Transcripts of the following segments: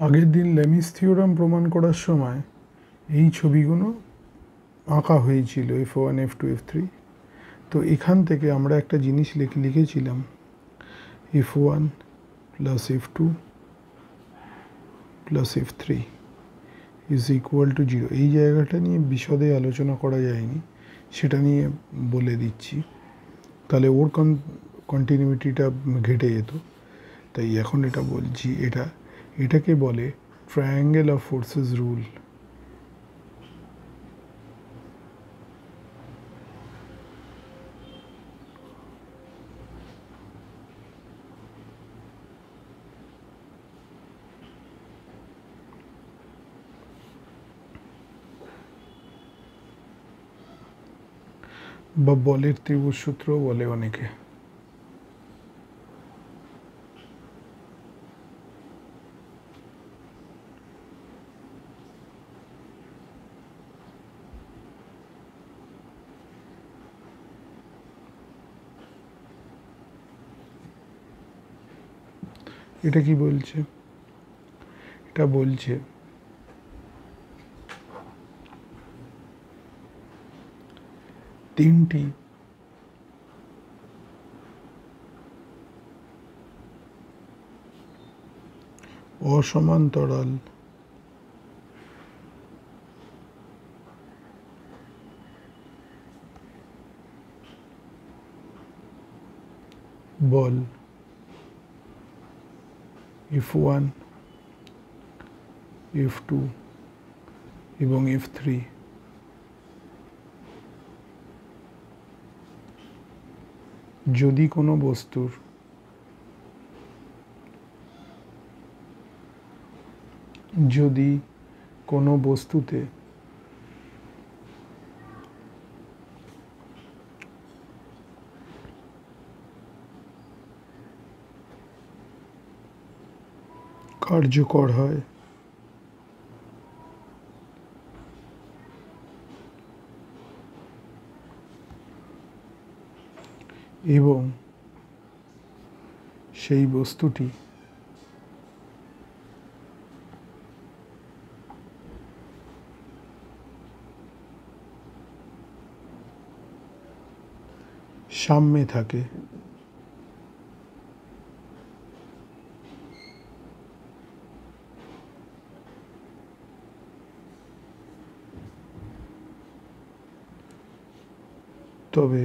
আগের দিন লেমিস থিওরাম প্রমাণ করার সময় এই ছবিগুলো আঁকা হয়েছিল F1 F2 F3। তো এখান থেকে আমরা একটা জিনিস লিখেছিলাম F1 plus F2 plus F3 is equal two 0। এই জায়গাটা নিয়ে বিশদে আলোচনা করা যায়নি, সেটা নিয়ে বলে দিচ্ছি, তাহলে ওর কন্টিনিউটিটা ঘেটে যেত। তাই এখন এটা বলছি, এটাকে বলে ট্রায়াঙ্গেল অফ ফোর্সেস রুল। বা বলের ত্রিভুজ সূত্র বলে অনেকে। এটা কি বলছে? এটা বলছে তিনটি অসমান্তরাল বল F1 F2 এবং F3 যদি কোনো বস্তুতে কার্যকর হয় এবং সেই বস্তুটি সাম্যে থাকে, তবে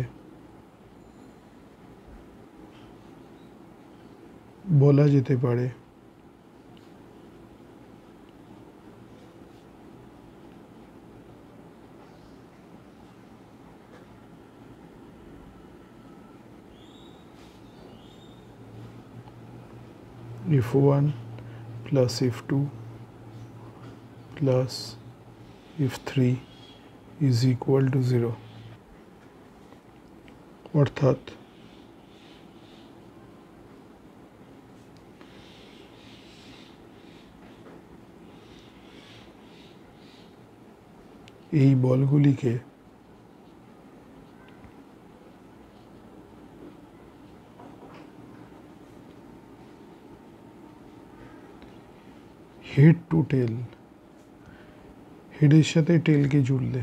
বলা যেতে পারে F1 plus F2 plus F3 is equal two 0। অর্থাৎ এই বলগুলিকে হেড টু টেল, হেডের সাথে টেলকে জুড়লে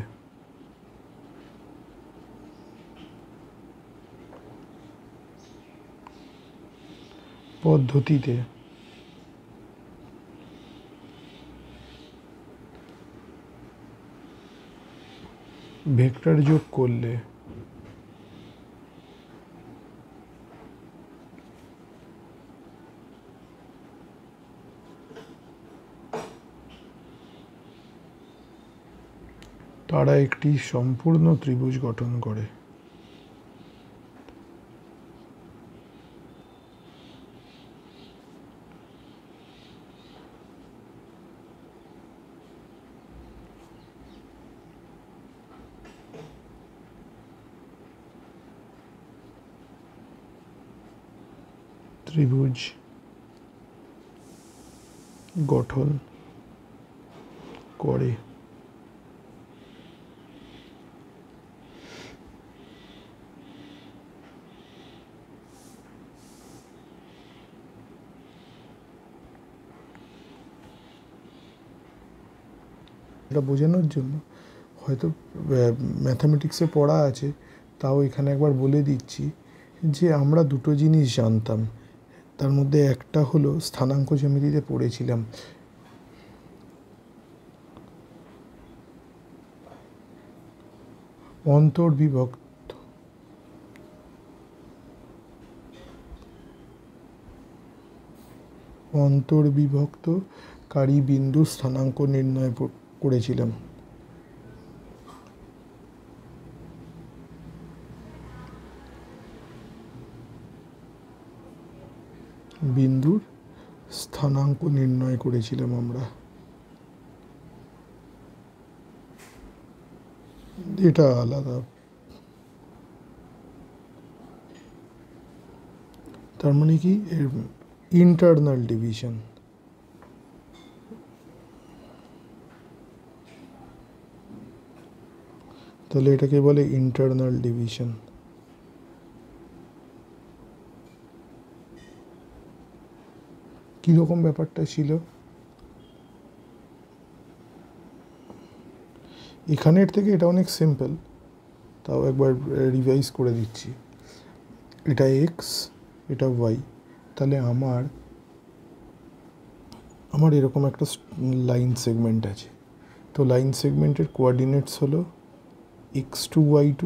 পদ্ধতিতে ভেক্টর যোগ করলে তারা একটি সম্পূর্ণ ত্রিভুজ গঠন করে। ত্রিভুজ গঠন করে। এটা বোঝানোর জন্য হয়তো ম্যাথামেটিক্সে পড়া আছে, তাও এখানে একবার বলে দিচ্ছি যে আমরা দুটো জিনিস জানতাম। তার মধ্যে একটা হলো স্থানাঙ্ক জ্যামিতিতে পড়েছিলাম অন্তর্বিভক্তকারী বিন্দুর স্থানাঙ্ক নির্ণয় করেছিলাম। বিন্দুর স্থানাঙ্ক নির্ণয় করেছিলাম আমরা। এটা আলাদা। তার মানে কি ইন্টারনাল ডিভিশন। তাহলে এটাকে বলে ইন্টারনাল ডিভিশন। কীরকম ব্যাপারটা ছিল, এখানের থেকে এটা অনেক সিম্পল, তাও একবার রিভাইজ করে দিচ্ছি। এটা এক্স, এটা ওয়াই। তাহলে আমার এরকম একটা লাইন সেগমেন্ট আছে। তো লাইন সেগমেন্টের কোঅর্ডিনেটস হলো x2 y2,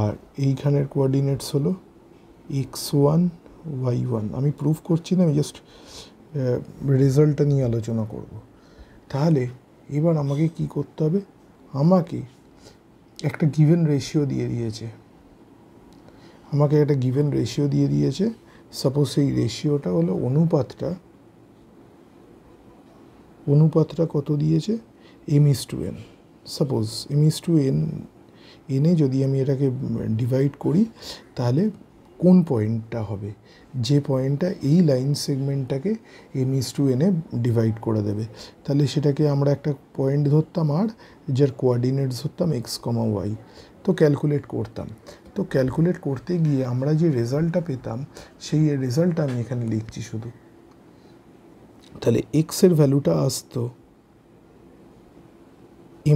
আর এইখানের কোঅর্ডিনেটস হলো x1 y1। আমি প্রুফ করছি না, আমি জাস্ট রেজাল্টটা নিয়ে আলোচনা করব। তাহলে এবার আমাকে কি করতে হবে, আমাকে একটা গিভেন রেশিও দিয়ে দিয়েছে। সাপোজ সেই রেশিওটা হলো অনুপাতটা কত দিয়েছে, m:n। সাপোজ m:n এনে যদি আমি এটাকে ডিভাইড করি, তাহলে কোন পয়েন্টটা হবে, যে পয়েন্টটা এই লাইন সেগমেন্টটাকে m:n এ ডিভাইড করে দেবে। তাহলে সেটাকে আমরা একটা পয়েন্ট ধরতাম আর যার কোঅর্ডিনেটস ধরতাম x, y। তো ক্যালকুলেট করতাম। তো ক্যালকুলেট করতে গিয়ে আমরা যে রেজাল্টটা পেতাম, সেই রেজাল্টটা আমি এখানে লিখছি শুধু। তাহলে এক্সের ভ্যালুটা আসতো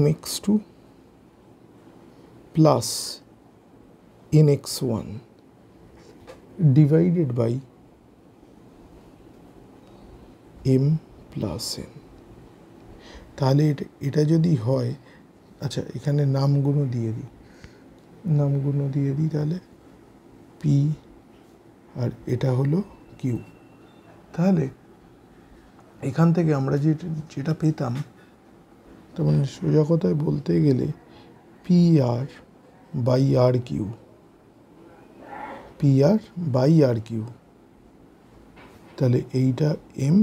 mx2 plus nx1 divided by m plus n। তাহলে এটা যদি হয়, আচ্ছা এখানে নামগুলো দিয়ে দিই, তাহলে p আর এটা হলো q। তাহলে এখান থেকে আমরা যেটা পেতাম, তার মানে সোজা কথায় বলতে গেলে PR বাই আর কিউ। তাহলে এইটা m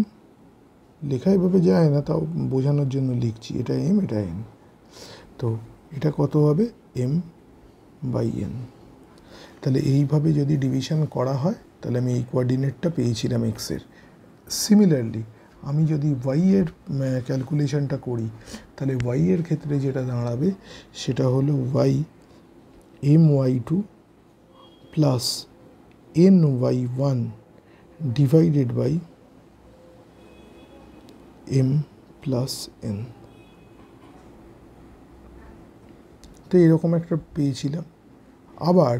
লেখা এভাবে যায় না, তাও বোঝানোর জন্য লিখছি, এটা m, এটা n। তো এটা কত হবে, m/n। তাহলে এইভাবে যদি ডিভিশন করা হয়, তাহলে আমি এই কোঅর্ডিনেটটা পেয়েছিলাম এক্সের। সিমিলারলি আমি যদি ওয়াই এর ক্যালকুলেশনটা করি, তাহলে ওয়াই এর ক্ষেত্রে যেটা দাঁড়াবে সেটা হলো y my2 plus ny1 divided by m plus n। তো এরকম একটা পেয়েছিলাম। আবার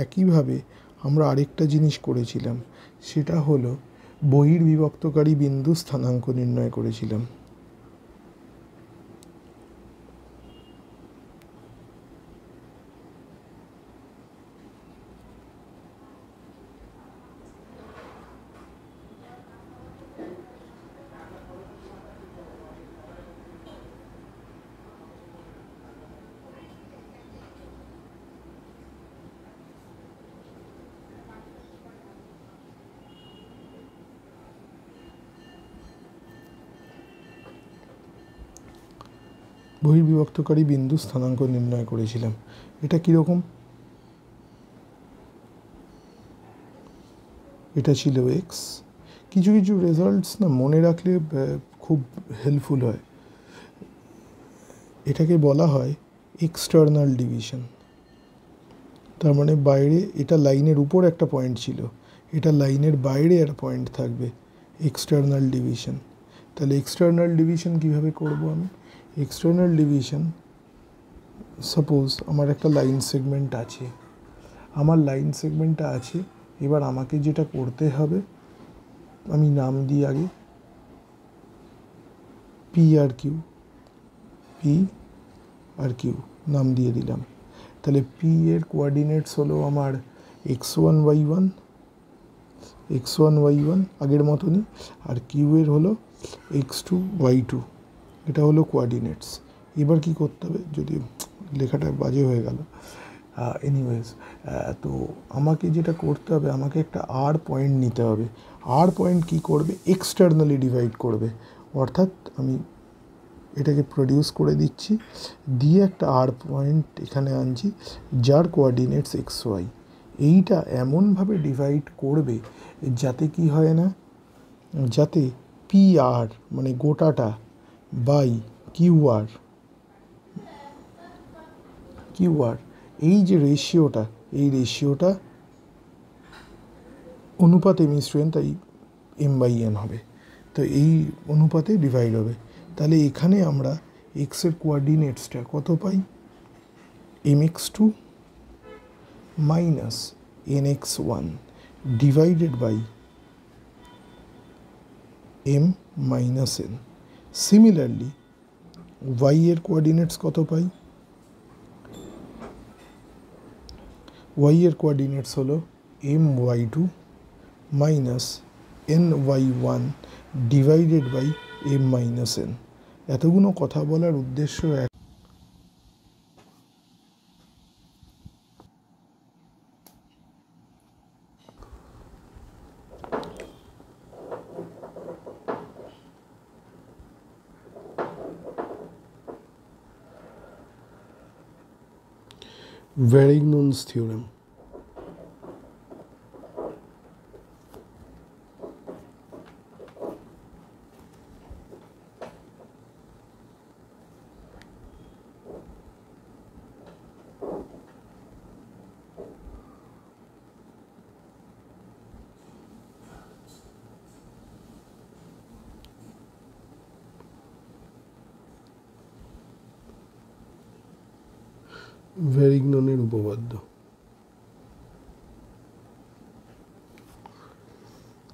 একইভাবে আমরা আরেকটা জিনিস করেছিলাম, সেটা হলো বহির্বিভক্তকারী বিন্দু স্থানাঙ্ক নির্ণয় করেছিলাম। বহির্বিভক্তকারী বিন্দু স্থানাঙ্ক নির্ণয় করেছিলাম। এটা কীরকম, এটা ছিল এক্স। কিছু রেজাল্টস না মনে রাখলে খুব হেল্পফুল হয়। এটাকে বলা হয় এক্সটার্নাল ডিভিশন। তার মানে বাইরে, এটা লাইনের উপর একটা পয়েন্ট ছিল, এটা লাইনের বাইরে একটা পয়েন্ট থাকবে, এক্সটার্নাল ডিভিশন। তাহলে এক্সটার্নাল ডিভিশন কীভাবে করব আমি? এক্সটার্নাল ডিভিশন, সাপোজ আমার একটা লাইন সেগমেন্ট আছে, আমার লাইন সেগমেন্টটা আছে, এবার আমাকে যেটা করতে হবে, আমি নাম দিই আগে P R Q, P R Q নাম দিয়ে দিলাম। তাহলে পি এর কোঅর্ডিনেটস হলো আমার x1 y1 আগের মতনই, আর কিউ এর হলো x2 y2, এটা হলো কোঅর্ডিনেটস। এবার কি করতে হবে, যদি লেখাটা বাজে হয়ে গেল, এনিওয়েজ, তো আমাকে যেটা করতে হবে, আমাকে একটা আর পয়েন্ট নিতে হবে। আর পয়েন্ট কি করবে, এক্সটার্নালি ডিভাইড করবে, অর্থাৎ আমি এটাকে প্রডিউস করে দিচ্ছি, দিয়ে একটা আর পয়েন্ট এখানে আনছি যার কোঅর্ডিনেটস এক্স ওয়াই। এইটা এমনভাবে ডিভাইড করবে যাতে কি হয় না, যাতে পি আর মানে গোটাটা বাই কিউ আর এই যে রেশিওটা, এই রেশিওটা অনুপাতে মিশ্রণ, তাই m/n হবে। তো এই অনুপাতে ডিভাইড হবে। তাহলে এখানে আমরা এক্সের কোঅর্ডিনেটসটা কত পাই, mx2 minus nx1 divided by m minus n। Similarly y এর কোঅর্ডিনেটস কত পাই, y এর কোঅর্ডিনেটস হলো my2 minus ny1 divided by m minus n। এতগুলো কথা বলার উদ্দেশ্য এক, Varignon's theorem. ভ্যারিগননের উপপাদ্য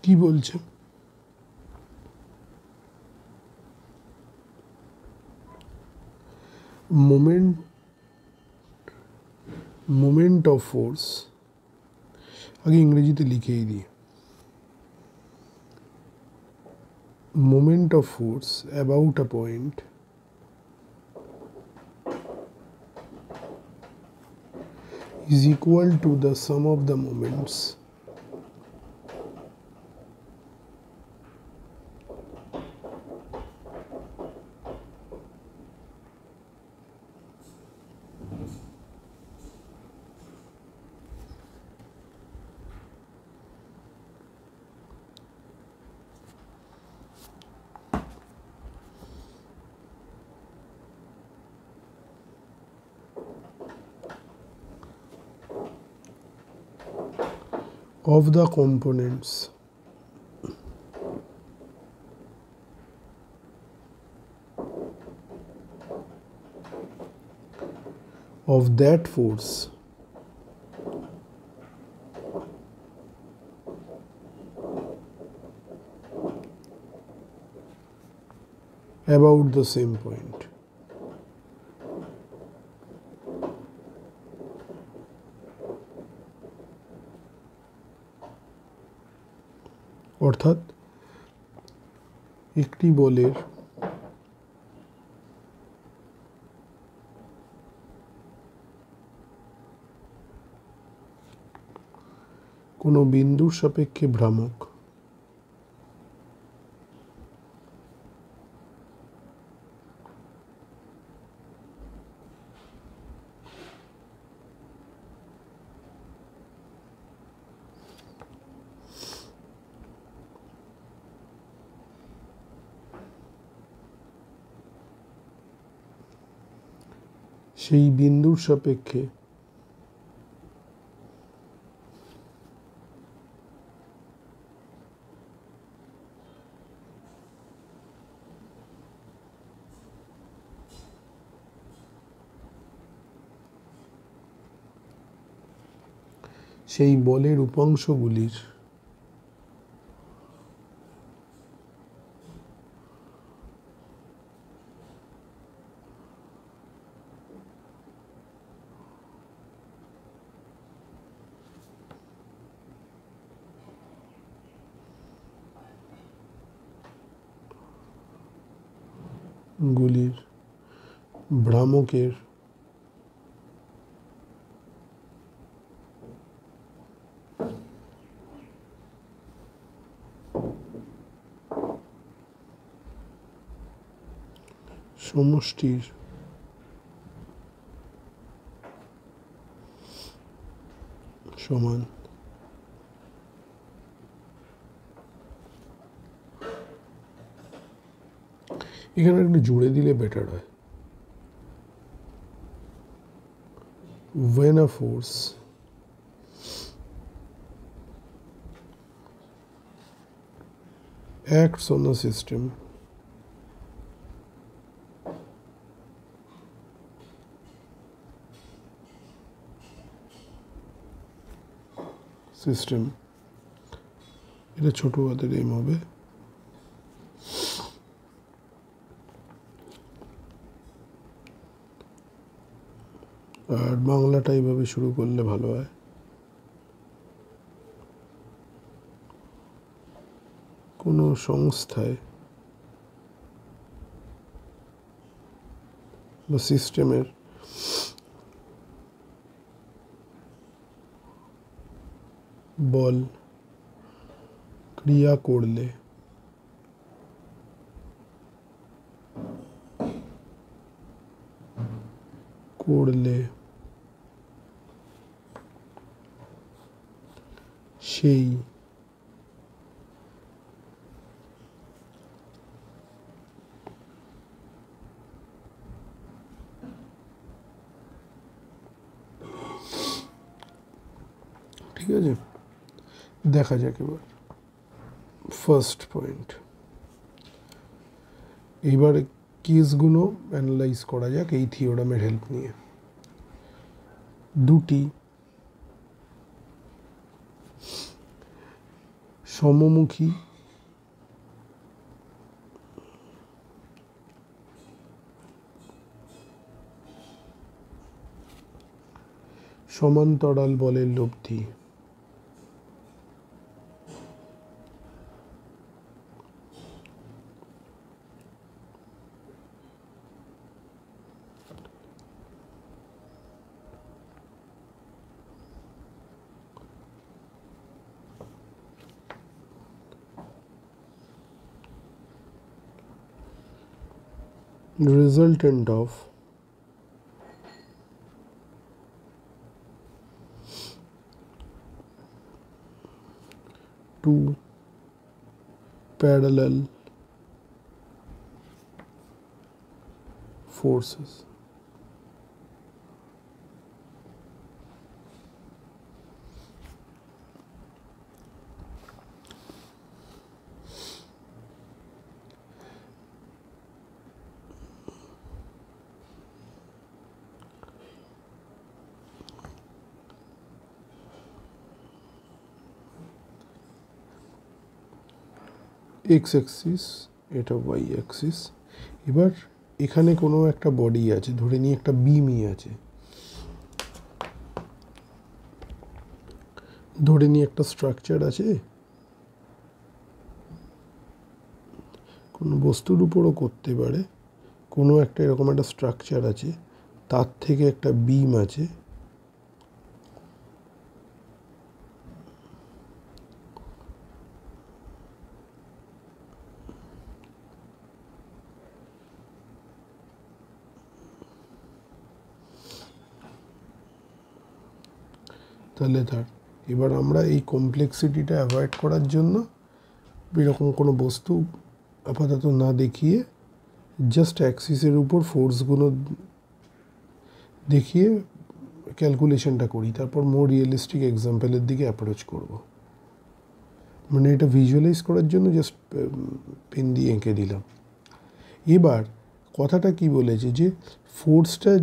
কি বলছে, মোমেন্ট অফ ফোর্স, আগে ইংরেজিতে লিখেই দিই, moment of force about a point is equal to the sum of the moments of the components of that force about the same point. অর্থাৎ একটি বলের কোনো বিন্দুর সাপেক্ষে ভ্রামক সেই বিন্দুর সাপেক্ষে সেই বলের উপাংশগুলির ভ্রামকের সমষ্টির সমান। এখানে একটু জুড়ে দিলে বেটার হয়। When a force acts on a system এটা ছোট হাতের এম হবে, আর বাংলাটা এইভাবে শুরু করলে ভালো হয়। কোনো সংস্থায় বা সিস্টেমের বল ক্রিয়া করলে সেই ঠিক আছে, দেখা যাক এবার ফার্স্ট পয়েন্ট। এইবার কেসগুলো অ্যানালাইজ করা যাক এই থিওরামের হেল্প নিয়ে। দুটি সমমুখী সমান্তরাল বলের লব্ধি resultant of two parallel forces. X Axis, এটা ওয়াই অ্যাক্সিস। এবার এখানে কোনো একটা বডি আছে, ধরে নিয়ে একটা বিমই আছে, ধরে নিয়ে একটা স্ট্রাকচার আছে, কোনো বস্তুর উপরও করতে পারে, কোনো একটা এরকম একটা স্ট্রাকচার আছে, তার থেকে একটা বিম আছে, তাহলে তার এবার আমরা এই কমপ্লেক্সিটিটা অ্যাভয়েড করার জন্য এরকম কোনো বস্তু আপাতত না দেখিয়ে জাস্ট অ্যাক্সিসের উপর ফোর্সগুলো দেখিয়ে ক্যালকুলেশনটা করি, তারপর মোর রিয়েলিস্টিক এক্সাম্পলের দিকে অ্যাপ্রোচ করব। মানে এটা ভিজুয়ালাইজ করার জন্য জাস্ট পেন দিয়ে এঁকে দিলাম। এবার কথাটা কি বলেছে যে ফোর্সটা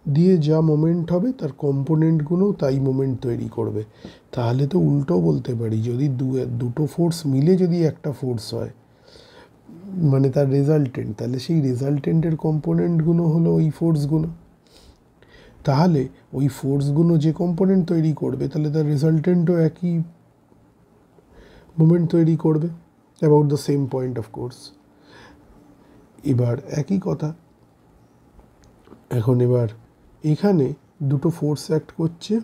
দিয়ে যা মোমেন্ট হবে তার কম্পোনেন্টগুলো তাই মোমেন্ট তৈরি করবে। তাহলে তো উল্টো বলতে পারি, যদি দুটো ফোর্স মিলে যদি একটা ফোর্স হয় মানে তার রেজাল্টেন্ট, তাহলে সেই রেজাল্টেন্টের কম্পোনেন্টগুলো হলো ওই ফোর্সগুলো। তাহলে ওই ফোর্সগুলো যে কম্পোনেন্ট তৈরি করবে তাহলে তার রেজাল্টেন্টও একই মোমেন্ট তৈরি করবে, about the same point of course. এবার একই কথা, এখন এবার এখানে দুটো ফোর্স অ্যাক্ট করছে,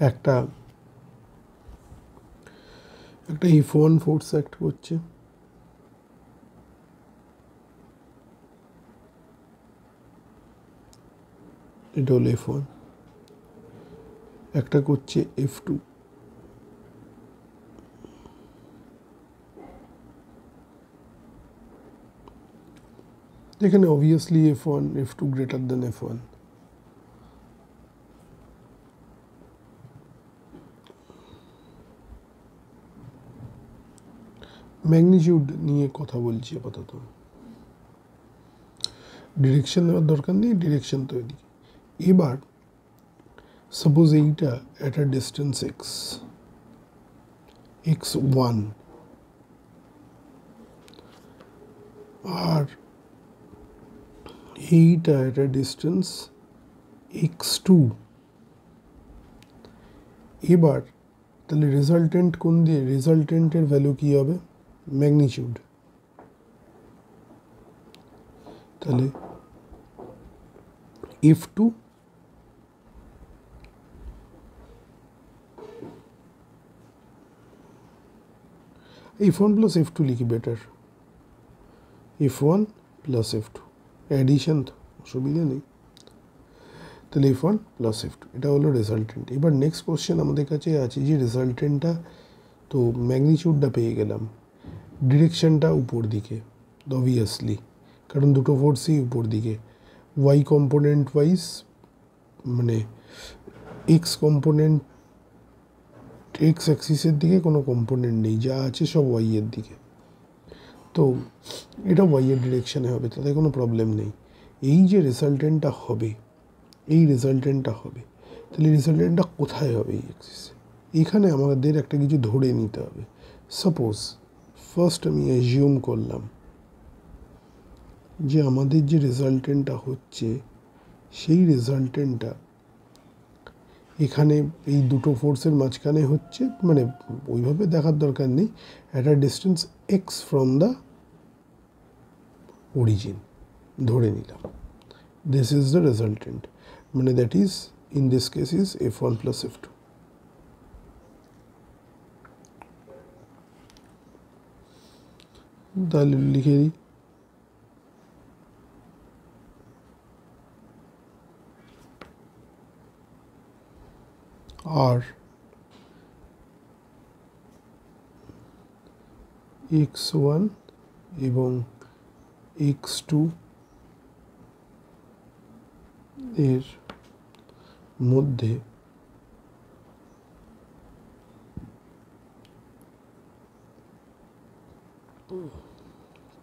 একটা F1 ফোর্স অ্যাক্ট করছে, এটা হলো F1, একটা করছে F2। এখানে obviously F1 F2 greater than F1। Magnitude নিয়ে কথা বলছি আপাতত, ডিরেকশন নেওয়ার দরকার নেই, ডিরেকশন তো এদিকে। এবার সাপোজ এইটা অ্যাট আ ডিস্টেন্স x1 আর এইটা অ্যাট আ ডিস্টেন্স x2। এবার তাহলে রেজাল্টেন্ট কোন দিয়ে, রেজাল্টেন্টের ভ্যালু কী হবে, ম্যাগনিটিউড। তাহলে F2 F1 প্লাস F2 লিখি better, F1 plus F2 addition, তো অসুবিধা নেই। তাহলে F1 প্লাস F2 এটা হলো রেজাল্টেন্ট। এবার নেক্সট কোশ্চেন আমাদের কাছে আছে যে রেজাল্টেন্টটা তো ম্যাগনিটিউডটা পেয়ে গেলাম, ডিরেকশনটা উপর দিকে অবভিয়াসলি, কারণ দুটো ফোর্সই উপর দিকে। ওয়াই কম্পোনেন্ট ওয়াইজ মানে এক্স কম্পোনেন্ট, এক্স অ্যাক্সিসের দিকে কোনো কম্পোনেন্ট নেই, যা আছে সব ওয়াই এর দিকে, তো এটা ওয়াই এর ডিরেকশানে হবে, তাতে কোনো প্রবলেম নেই। এই যে রেজাল্টেন্টটা হবে, এই রেজাল্টেন্টটা হবে, তাহলে রেজাল্টেন্টটা কোথায় হবে এই অ্যাক্সিসে, এখানে আমাদের একটা কিছু ধরে নিতে হবে। সাপোজ ফার্স্ট আমি অ্যাজিউম করলাম যে আমাদের যে রেজাল্টেন্টটা হচ্ছে সেই রেজাল্টেন্টটা এখানে এই দুটো ফোর্সের মাঝখানে হচ্ছে, মানে ওইভাবে দেখার দরকার নেই, at a distance x from the origin ধরে নিলাম, দিস ইজ দ্য রেজাল্টেন্ট, মানে that is in this case is F1 plus F2। তাহলে লিখে দিই আর x1 এবং x2 এর মধ্যে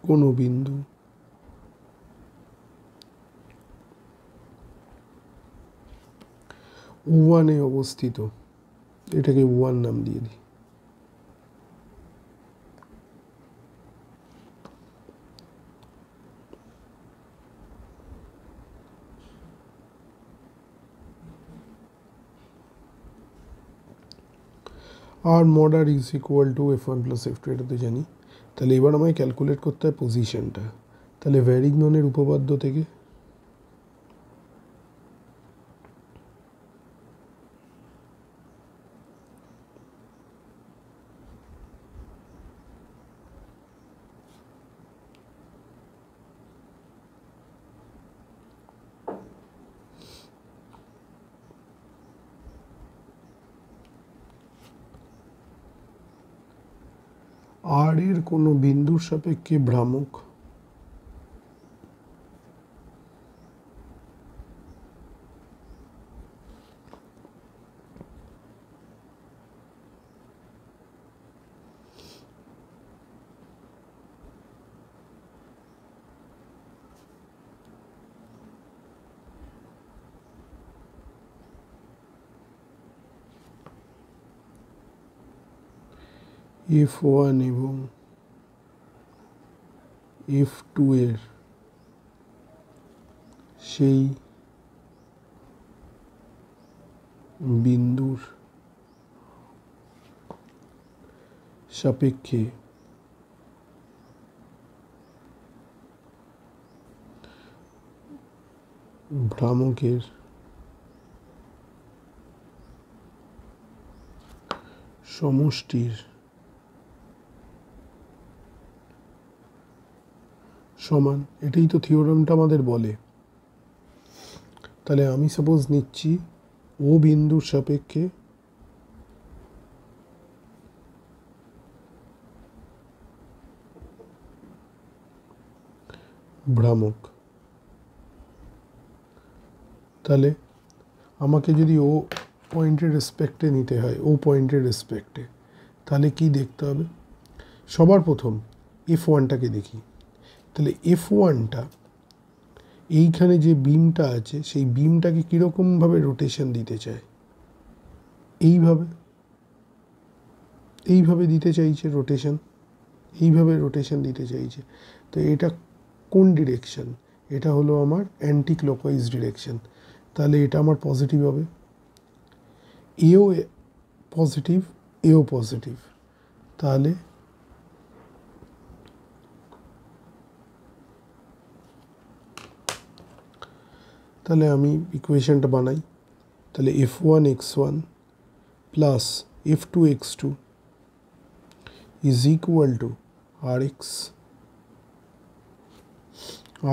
কোনো বিন্দু ওয়ানে অবস্থিত, এটাকে ওয়ান নাম দিয়ে দিই। আর mod r is equal to F1 plus F2, এটা তো জানি। তাহলে এবার আমায় ক্যালকুলেট করতে হয় পজিশনটা। তাহলে ভ্যারিগননের উপপাদ্য থেকে আর এর কোনো বিন্দুর সাপেক্ষে ভ্রামক F1 এবং F2 এর সেই বিন্দুর সাপেক্ষে ভ্রামকের সমষ্টির সমান, এটাই তো থিওরেমটা আমাদের বলে। তাহলে আমি সাপোজ নিচ্ছি ও বিন্দুর সাপেক্ষে ভ্রামক। তাহলে আমাকে যদি ও পয়েন্টের রেসপেক্টে নিতে হয়, ও পয়েন্টের রেসপেক্টে, তাহলে কি দেখতে হবে? সবার প্রথম F1টাকে দেখি। তাহলে F1টা এইখানে যে বিমটা আছে সেই বিমটাকে কীরকমভাবে রোটেশন দিতে চায়? এইভাবে দিতে চাইছে রোটেশন, এইভাবে রোটেশন দিতে চাইছে। তো এটা কোন ডিরেকশন? এটা হলো আমার অ্যান্টি ক্লকওয়াইজ ডিরেকশন। তাহলে এটা আমার পজিটিভ হবে, এও পজিটিভ, এও পজিটিভ। তাহলে আমি ইকুয়েশনটা বানাই। তাহলে F1 x1 plus F2 x2 is equal two Rx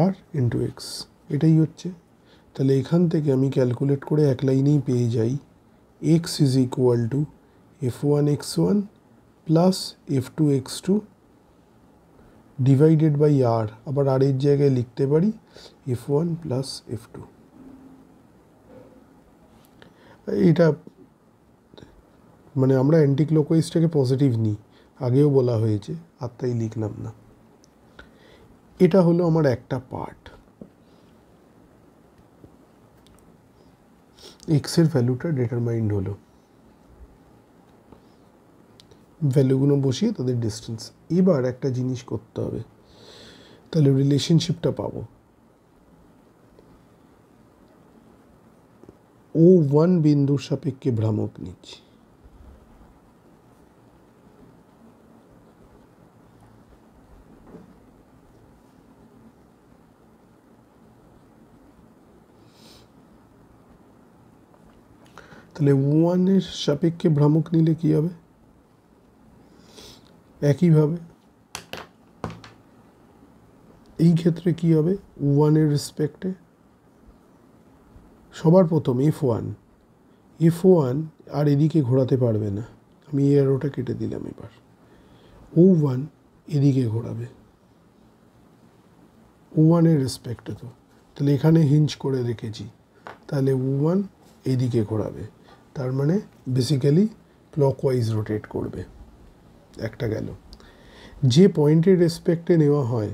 R into x, এটাই হচ্ছে। তাহলে এখান থেকে আমি ক্যালকুলেট করে এক লাইনেই পেয়ে যাই x is equal to F1 x1 plus F2 x2 divided by R। আবার R এর জায়গায় লিখতে পারি F1 প্লাস F2। এটা মানে আমরা অ্যান্টি ক্লকওয়াইজটাকে পজিটিভ নিই, আগেও বলা হয়েছে, আর তাই লিখলাম না। এটা হলো আমার একটা পার্ট। এক্স এর ভ্যালুটা ডিটারমাইন্ড হলো, ভ্যালুগুলো বসিয়ে তাদের ডিস্টেন্স। এবার একটা জিনিস করতে হবে, তাহলে রিলেশনশিপটা পাবো। O1 বিন্দুর সাপেক্ষে ভ্রামক নিচ্ছি, তাহলে O1 এর সাপেক্ষে ভ্রামক নিলে কি হবে? একইভাবে এই ক্ষেত্রে কি হবে? O1 এর রেসপেক্টে সবার প্রথম F1 আর এদিকে ঘোরাতে পারবে না, আমি এই অ্যারোটা কেটে দিলাম। এবার O1 এদিকে ঘোরাবে, O1 এর রেসপেক্টে। তো তাহলে এখানে হিঞ্জ করে রেখেছি, তাহলে O1 এদিকে ঘোরাবে, তার মানে বেসিক্যালি ক্লকওয়াইজ রোটেট করবে। একটা গেল। যে পয়েন্টের রেসপেক্টে নেওয়া হয়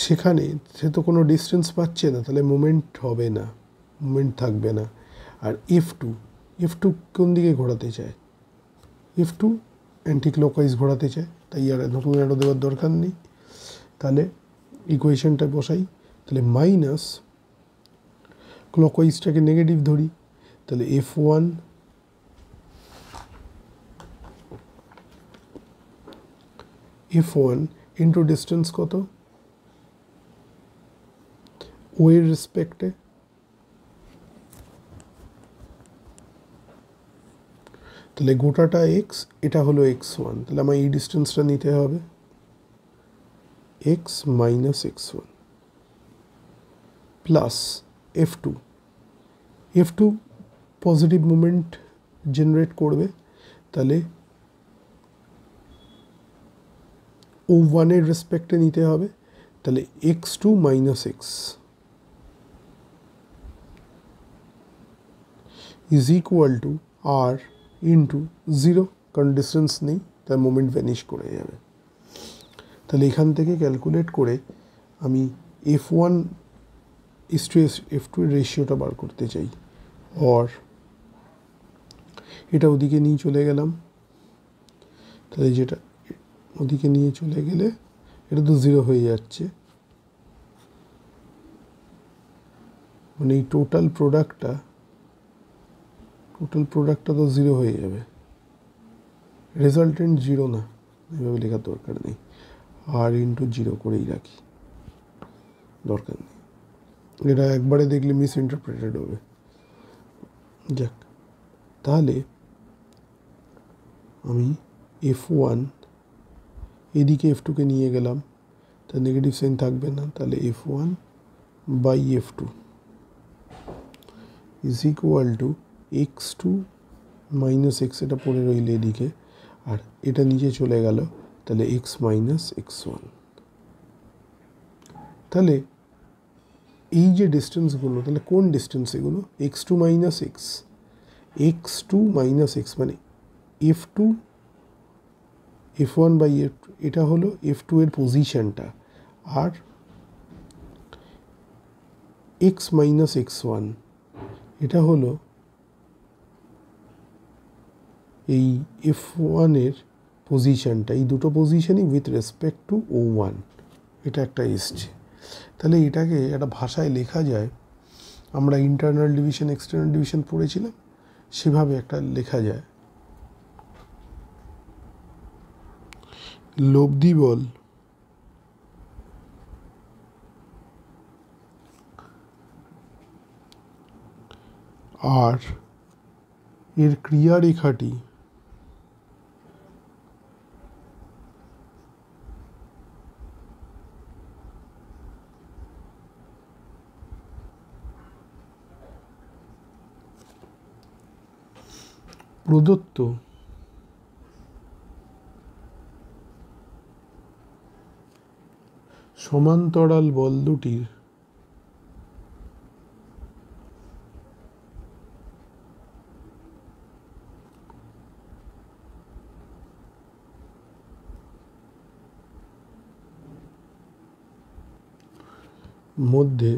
সেখানে সে তো কোনো ডিস্টেন্স পাচ্ছে না, তাহলে মোমেন্ট হবে না, মোমেন্ট থাকবে না। আর F2 কোন দিকে ঘোরাতে চায়? F2 অ্যান্টি ক্লকওয়াইজ ঘোরাতে চায়, তাই আর নতুন অ্যারো দেওয়ার দরকার নেই। তাহলে ইকুয়েশনটা বসাই, তাহলে মাইনাস ক্লকওয়াইজটাকে নেগেটিভ ধরি, তাহলে F1 ইন্টু ডিস্টেন্স কত? ও এর রেসপেক্টে, তাহলে গোটাটা এক্স, এটা হলো x1, তাহলে আমার এই ডিস্টেন্সটা নিতে হবে x minus x1 plus F2 positive moment generate করবে, তাহলে O1 এর রেসপেক্টে নিতে হবে, তাহলে x2 minus x is equal two R into 0, কারণ ডিস্টেন্স নেই, তার মোমেন্ট ভ্যানিশ করে যাবে। তাহলে এখান থেকে ক্যালকুলেট করে আমি F1 ইসটু F2 এর রেশিওটা বার করতে চাই, আর এটা ওদিকে নিয়ে চলে গেলাম। তাহলে যেটা ওদিকে নিয়ে চলে গেলে এটা তো 0 হয়ে যাচ্ছে, মানে এই টোটাল প্রোডাক্টটা তো 0 হয়ে যাবে। রেজাল্টেন্ট 0 না, এভাবে লেখার দরকার নেই, আর ইন্টু 0 করেই রাখি, দরকার নেই, এটা একবারে দেখলে মিস ইন্টারপ্রেটেড হবে। যাক, তাহলে আমি F1 এদিকে F2কে নিয়ে গেলাম, তা নেগেটিভ সাইন থাকবে না, তাহলে F1 by F2 is equal to x2 minus x, এটা পড়ে রইল এদিকে, আর এটা নিচে চলে গেল, তাহলে x মাইনাস x1। তাহলে এই যে ডিস্টেন্সগুলো, তাহলে কোন ডিস্টেন্স এগুলো? x2 minus x, x2 minus x মানে F2 F1 বাই F2, এটা হলো F2 এর পজিশনটা, আর x মাইনাস x1 এটা হলো এই F1 এর পজিশনটা, এই দুটো পজিশনই উইথ রেসপেক্ট টু O1, এটা একটা এসছে। তাহলে এটাকে একটা ভাষায় লেখা যায়, আমরা ইন্টারনাল ডিভিশন এক্সটার্নাল ডিভিশন পড়েছিলাম, সেভাবে একটা লেখা যায়, লব্ধি বল আর এর ক্রিয়ারেখাটি প্রদত্ত সমান্তরাল বল দুটির মধ্যে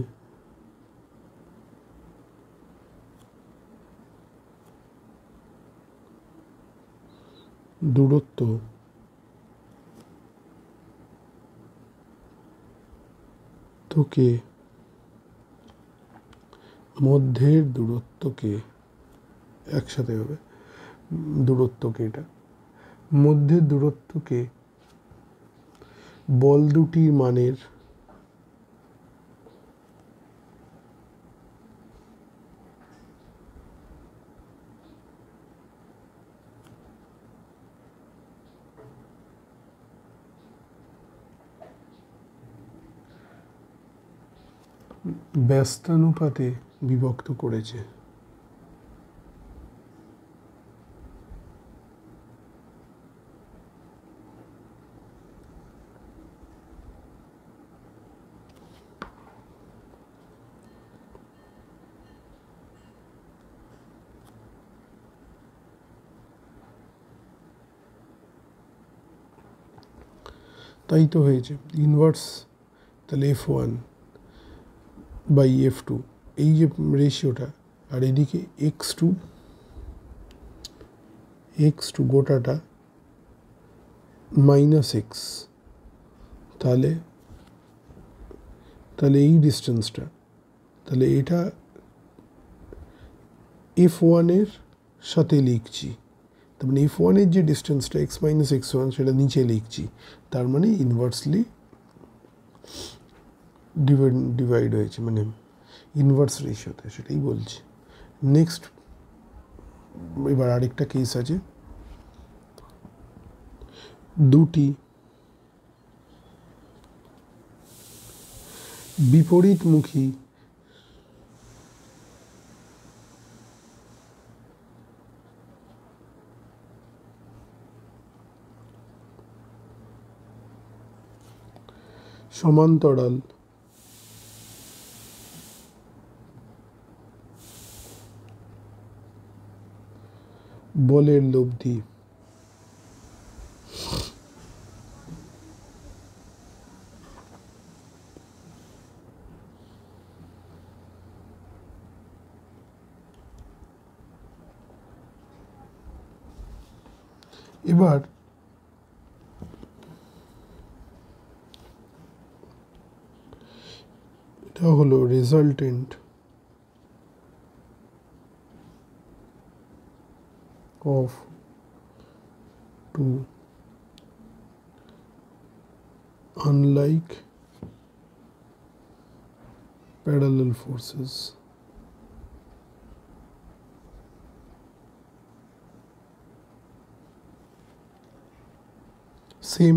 দূরত্ব তোকে মধ্যের দূরত্বকে একসাথে হবে, দূরত্বকে এটা মধ্যের দূরত্বকে বল দুটির মানের ব্যস্তানুপাতে বিভক্ত করেছে। তাই তো হয়েছে ইনভার্স, তাহলে F1 বাই F2 এই যে রেশিওটা, আর এদিকে x2 গোটাটা মাইনাস এক্স, তাহলে এই ডিস্টেন্সটা, তাহলে এটা F1 এর সাথে লিখছি, তার মানে F1 এর যে ডিস্টেন্সটা x মাইনাস x1 সেটা নিচে লিখছি, তার মানে ইনভার্সলি ডিভাইড হয়েছে, মানে ইনভার্স রেশিওতে, সেটাই বলছি। নেক্সট এবার আরেকটা কেস আছে, দুটি বিপরীতমুখী সমান্তরাল বলের লব্ধি এবার এটা হলো resultant of two unlike parallel forces. Same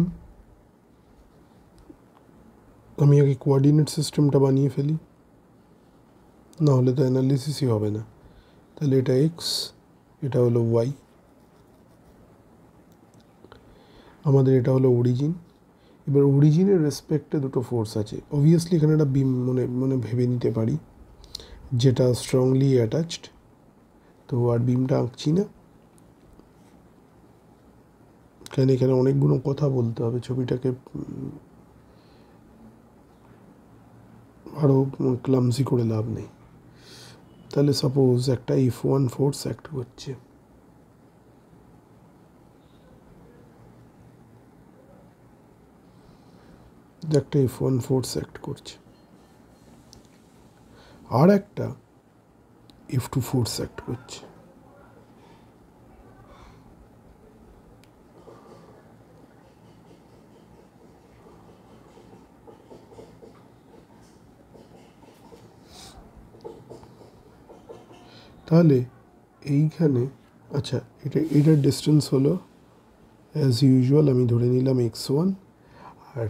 আমি আগে কোঅর্ডিনেট সিস্টেমটা বানিয়ে ফেলি, না হলে তো অ্যানালিসিসই হবে না। তাহলে এটা এক্স, এটা হলো ওয়াই, আমাদের এটা হলো অরিজিন। এবার অরিজিনের রেসপেক্টে দুটো ফোর্স আছে, অবভিয়াসলি এখানে একটা বিম মনে মনে ভেবে নিতে পারি যেটা স্ট্রংলি অ্যাটাচড, তো আর বিমটা আঁকছি না, কেন এখানে অনেকগুলো কথা বলতে হবে, ছবিটাকে আরও ক্লামসি করে লাভ নেই। তাহলে সাপোজ একটা F1 ফোর্স অ্যাক্ট করছে, একটা F1 ফোর্স অ্যাক্ট করছে, আর একটা F2 ফোর্স অ্যাক্ট করছে। তাহলে এইখানে আচ্ছা এটার ডিস্টেন্স হলো অ্যাজ ইউজুয়াল আমি ধরে নিলাম x1, আর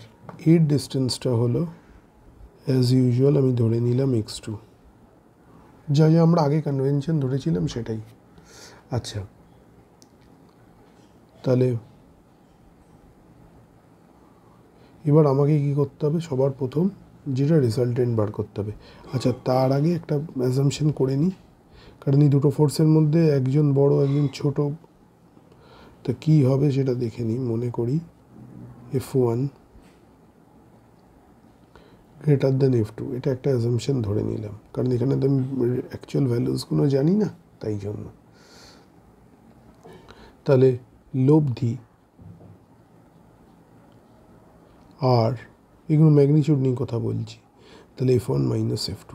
এর ডিস্টেন্সটা হলো অ্যাজ ইউজুয়াল আমি ধরে নিলাম x2, যা যা আমরা আগে কনভেনশন ধরেছিলাম সেটাই। আচ্ছা, তাহলে এবার আমাকে কি করতে হবে, সবার প্রথম যেটা রেজাল্টেন্ট বার করতে হবে। আচ্ছা, তার আগে একটা অ্যাজাম্পশন করে নিই, কারণ এই দুটো ফোর্সের মধ্যে একজন বড় একজন ছোট, তা কী হবে সেটা দেখে নিই। মনে করি F1 গ্রেটার দেন F2, এটা একটা অ্যাজাম্পশন ধরে নিলাম, কারণ এখানে তো আমি অ্যাকচুয়াল ভ্যালুসগুলো জানি না, তাই জন্য। তাহলে লব্ধি আর এগুলো ম্যাগনিটিউড নিয়ে কথা বলছি, তাহলে F1 মাইনাস F2,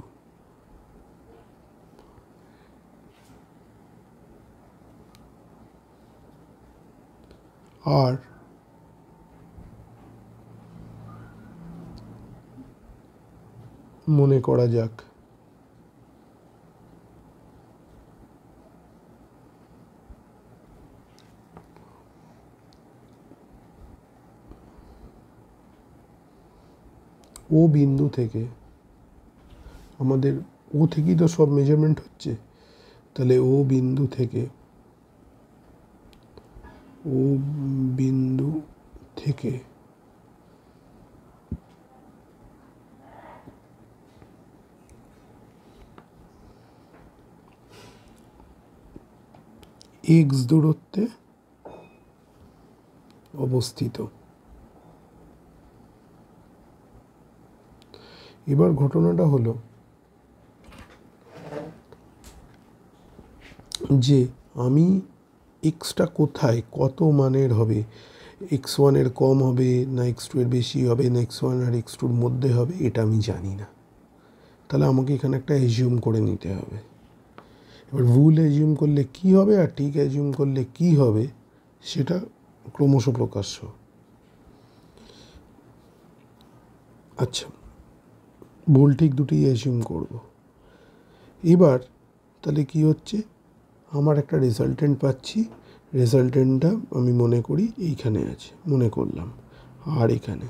আর মনে করা যাক ও বিন্দু থেকে, আমাদের ও থেকেই তো সব মেজারমেন্ট হচ্ছে, তাহলে ও বিন্দু থেকে x দূরত্বে অবস্থিত। এবার ঘটনাটা হলো যে আমি এক্সটা কোথায় কত মানের হবে, x1 এর কম হবে না x2 এর বেশি হবে না x1 আর x2 এর মধ্যে হবে, এটা আমি জানি না। তাহলে আমাকে এখানে একটা অ্যাজিউম করে নিতে হবে। এবার ভুল অ্যাজিউম করলে কি হবে আর ঠিক অ্যাজিউম করলে কি হবে সেটা ক্রমশ প্রকাশ্য। আচ্ছা, ভুল ঠিক দুটোই অ্যাজিউম করব। এবার তাহলে কি হচ্ছে, আমার একটা রেজাল্টেন্ট পাচ্ছি, রেজাল্টেন্টটা আমি মনে করি এইখানে আছে, মনে করলাম, আর এখানে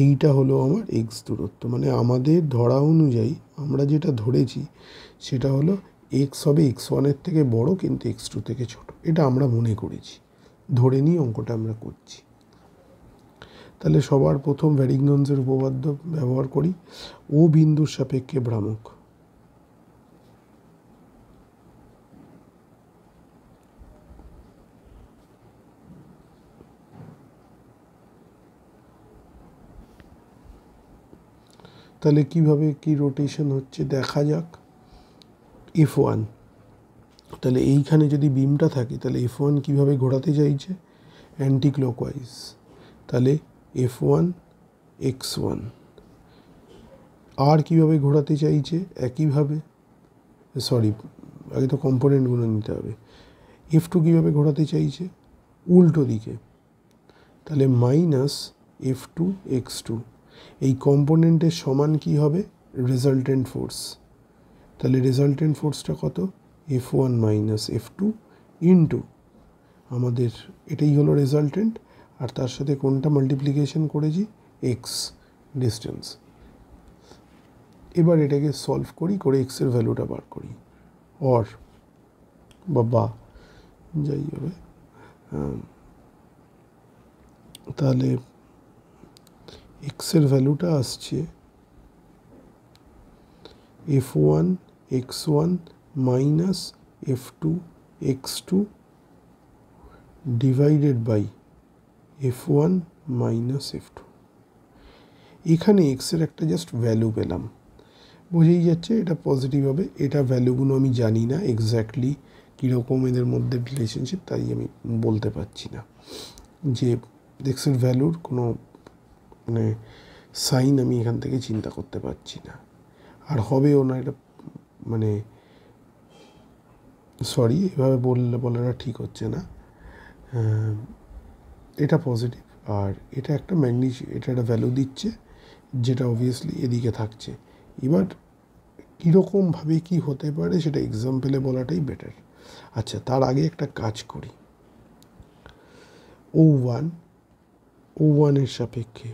এইটা হলো আমার এক্স দূরত্ব, মানে আমাদের ধরা অনুযায়ী আমরা যেটা ধরেছি সেটা হলো এক্স হবে x1-এর থেকে বড় কিন্তু x2 থেকে ছোট, এটা আমরা মনে করেছি, ধরে নিয়ে অঙ্কটা আমরা করছি। তাহলে সবার প্রথম ভ্যারিগনসের উপপাদ্য ব্যবহার করি, ও বিন্দুর সাপেক্ষে ভ্রামক। তাহলে কিভাবে কি রোটেশন হচ্ছে দেখা যাক। F1, তাহলে এইখানে যদি বিমটা থাকে তাহলে F1 কিভাবে ঘোরাতে চাইছে, অ্যান্টি ক্লকওয়াইজ, তাহলে F1 x1 আর কীভাবে ঘোরাতে চাইছে একইভাবে, সরি আগে তো কম্পোনেন্টগুলো নিতে হবে। এফ টু কীভাবে ঘোরাতে চাইছে উল্টো দিকে, তাহলে minus F two x two, এই কম্পোনেন্টের সমান কি হবে রেজাল্টেন্ট ফোর্স, তাহলে রেজাল্টেন্ট ফোর্সটা কত F one minus F two into আমাদের এটাই হলো রেজাল্টেন্ট, আর তার সাথে কোনটা মাল্টিপ্লিকেশন করেছি এক্স ডিস্টেন্স। এবার এটাকে সলভ করি, করে এক্সের ভ্যালুটা বার করি, অর বা যাই হবে, তাহলে এক্সের ভ্যালুটা আসছে F one x one minus F two x two divided by F one minus F two. এখানে এক্সের একটা জাস্ট ভ্যালু পেলাম, বুঝেই যাচ্ছে এটা পজিটিভ হবে। এটা ভ্যালুগুলো আমি জানি না এক্স্যাক্টলি কীরকম এদের মধ্যে রিলেশনশিপ, তাই আমি বলতে পারছি না যে এক্সের ভ্যালুর কোনো মানে সাইন আমি এখান থেকে চিন্তা করতে পারছি না, আর হবেও না এটা, মানে সরি এভাবে বলাটা ঠিক হচ্ছে না। এটা পজিটিভ আর এটা একটা এটা একটা ভ্যালু দিচ্ছে যেটা অবভিয়াসলি এদিকে থাকছে। এবার কীরকমভাবে কি হতে পারে সেটা এক্সাম্পলে বলাটাই বেটার। আচ্ছা, তার আগে একটা কাজ করি, ও ওয়ানের সাপেক্ষে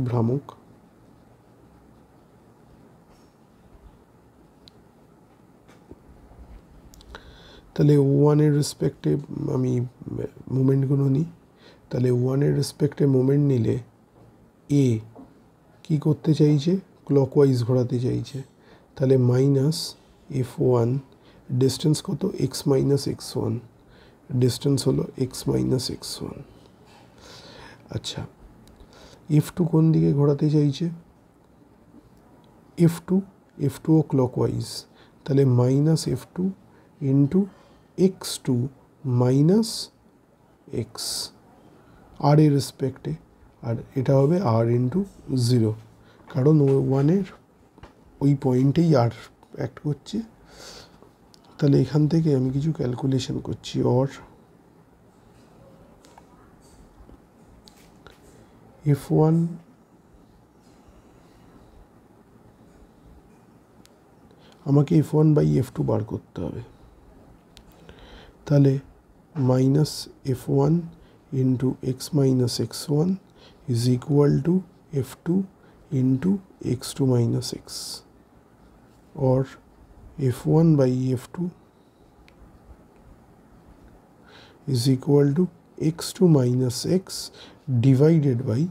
ভ্রামক, তাহলে ও ওয়ানের রেসপেক্টে আমি মোমেন্টগুলো নিই, তাহলে ওয়ানের রেসপেক্টে মোমেন্ট নিলে এ কী করতে চাইছে ক্লকওয়াইজ ঘোরাতে চাইছে, তাহলে মাইনাস এফ ওয়ান ডিস্টেন্স কত X minus X one, distance হলো এক্স মাইনাস এক্স ওয়ান। আচ্ছা, এফ টু কোন দিকে ঘোরাতে চাইছে এফ টুও ক্লকওয়াইজ, তাহলে minus F two into X two minus X আর এর রেসপেক্টে, আর এটা হবে আর ইন্টু জিরো, কারণ ওয়ানের ওই পয়েন্টেই আর অ্যাক্ট করছে। তাহলে এখান থেকে আমি কিছু ক্যালকুলেশন করছি, অর এফ ওয়ান আমাকে F one by F two বার করতে হবে, তাহলে minus F one into X minus X one is equal to F two into X two minus X, or f1 by f2 is equal to x2 minus x divided by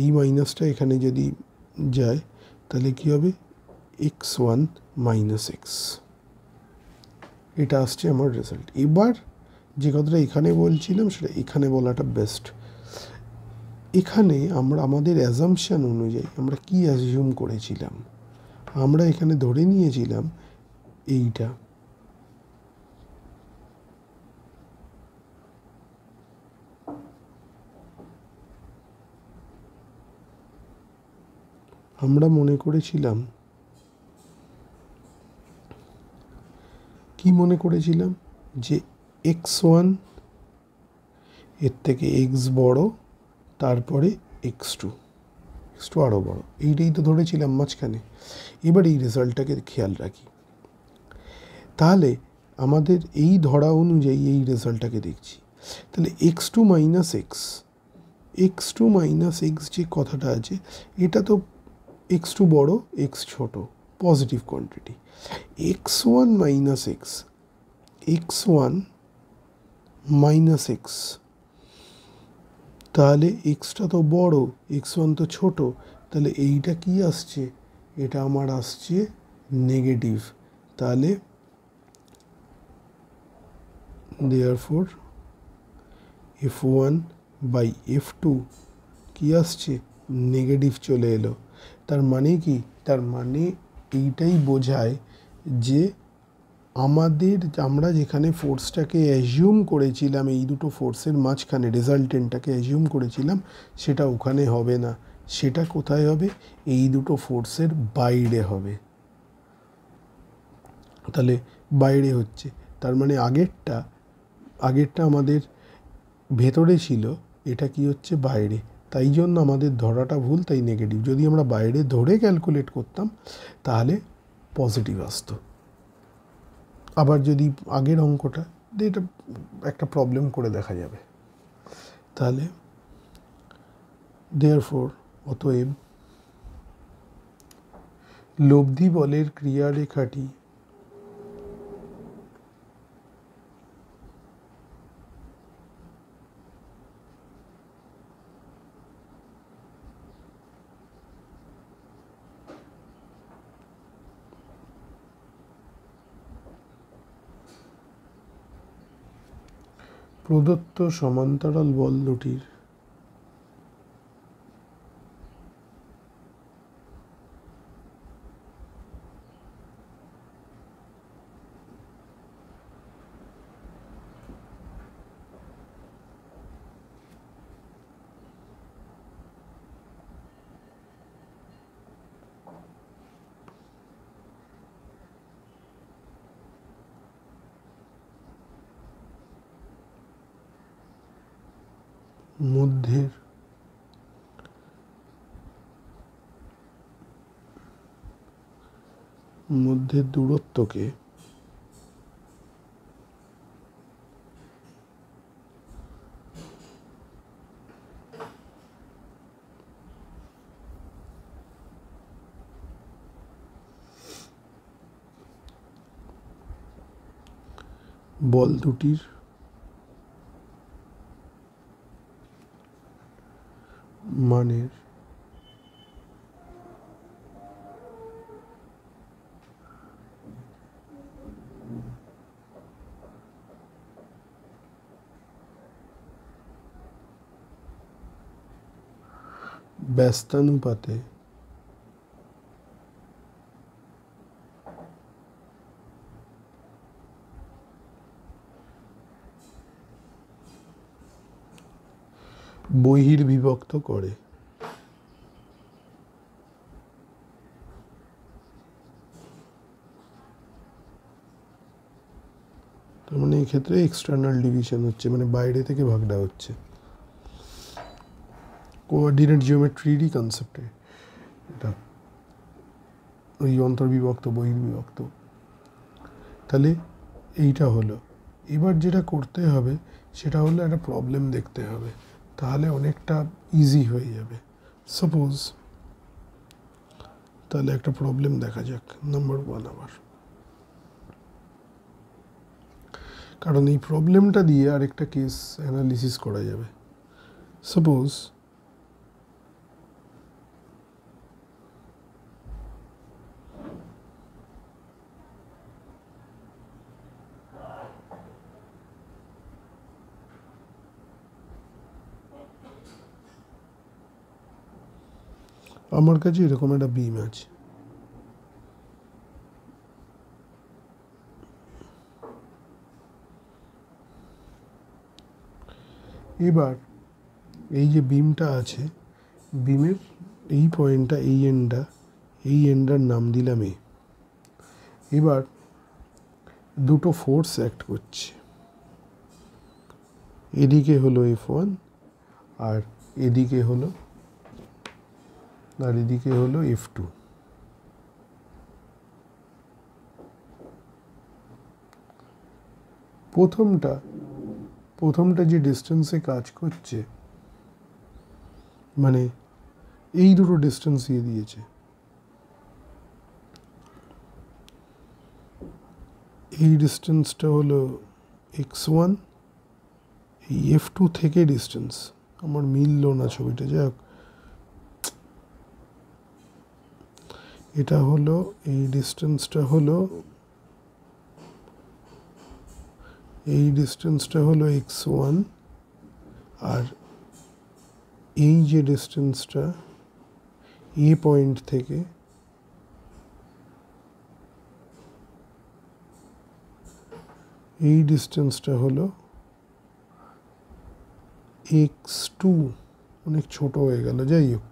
এই মাইনাসটা এখানে যদি যায় তাহলে কি হবে x1 minus x, এটা আসছে আমার রেজাল্ট। এবার যে কথাটা এখানে বলছিলাম সেটা এখানে বলাটা বেস্ট। এখানে আমরা আমাদের অ্যাজাম্পশন অনুযায়ী আমরা কি অ্যাজিউম করেছিলাম, আমরা এখানে ধরে নিয়েছিলাম এইটা, আমরা মনে করেছিলাম কি মনে করেছিলাম যে এক্স ওয়ান এর থেকে এক্স বড়, তারপরে এক্স টু আরও বড়, এইটাই তো ধরেছিলাম মাঝখানে। এবার এই রেজাল্টটাকে খেয়াল রাখি, তাহলে আমাদের এই ধরা অনুযায়ী এই রেজাল্টটাকে দেখছি, তাহলে এক্স টু মাইনাস এক্স যে কথাটা আছে এটা তো এক্স টু বড় এক্স ছোট positive quantity, x one minus x, তাহলে এক্সটা তো বড় এক্স ওয়ান তো ছোট, তাহলে এইটা কি আসছে, এটা আমার আসছে নেগেটিভ, তাহলে therefore f1 বাই f2 কি আসছে নেগেটিভ চলে এলো। তার মানে কি, তার মানে এইটাই বোঝায় যে আমরা যেখানে ফোর্সটাকে অ্যাজিউম করেছিলাম, এই দুটো ফোর্সের মাঝখানে রেজাল্টেন্টটাকে অ্যাজিউম করেছিলাম, সেটা ওখানে হবে না। সেটা কোথায় হবে? এই দুটো ফোর্সের বাইরে হবে। তাহলে বাইরে হচ্ছে, তার মানে আগেরটা আমাদের ভেতরে ছিল, এটা কি হচ্ছে? বাইরে। তাই জন্য আমাদের ধরাটা ভুল, তাই নেগেটিভ। যদি আমরা বাইরে ধরে ক্যালকুলেট করতাম তাহলে পজিটিভ আসতো। আবার যদি আগের অঙ্কটা, এটা একটা প্রবলেম করে দেখা যাবে। তাহলে দেয়ারফর, অতএব লব্ধি বলের ক্রিয়ারেখাটি প্রদত্ত সমান্তরাল বল দুটির মধ্যের দূরত্বকে বল দুটির মানের ব্যস্তানুপাতে বহির্বিভক্ত করে। তার মানে এই ক্ষেত্রে এক্সটার্নাল ডিভিশন হচ্ছে, মানে বাইরে থেকে ভাগটা হচ্ছে। কোঅর্ডিনেট জিওমেট্রিরই কনসেপ্টে এটা, ওই অন্তর্বিভক্ত বহির্বিভক্ত। তাহলে এইটা হলো। এবার যেটা করতে হবে সেটা হলো একটা প্রবলেম দেখতে হবে, তাহলে অনেকটা ইজি হয়ে যাবে। সাপোজ, তাহলে একটা প্রবলেম দেখা যাক, নাম্বার 1 আবার, কারণ এই প্রবলেমটা দিয়ে আরেকটা কেস অ্যানালিসিস করা যাবে। সাপোজ আমার কাছে এরকম একটা বিম আছে, এবার এই যে বিমটা আছে, বিমের এই পয়েন্টটা, এই এন্ডটার নাম দিলাম এ। এবার দুটো ফোর্স অ্যাক্ট করছে, এদিকে হলো F1 আর এদিকে হলো F2। প্রথমটা যে ডিস্টেন্সে কাজ করছে, মানে এই দুটো ডিস্টেন্স দিয়ে দিয়েছে, এই ডিস্টেন্সটা হলো x1, এই F2 থেকে ডিস্টেন্স, আমার মিললো না ছবিটা, যাই হোক, এটা হলো, এই ডিস্টেন্সটা হলো x1, আর এই যে ডিস্টেন্সটা এ পয়েন্ট থেকে এই ডিস্টেন্সটা হলো x2, অনেক ছোট হয়ে গেল, যাই হোক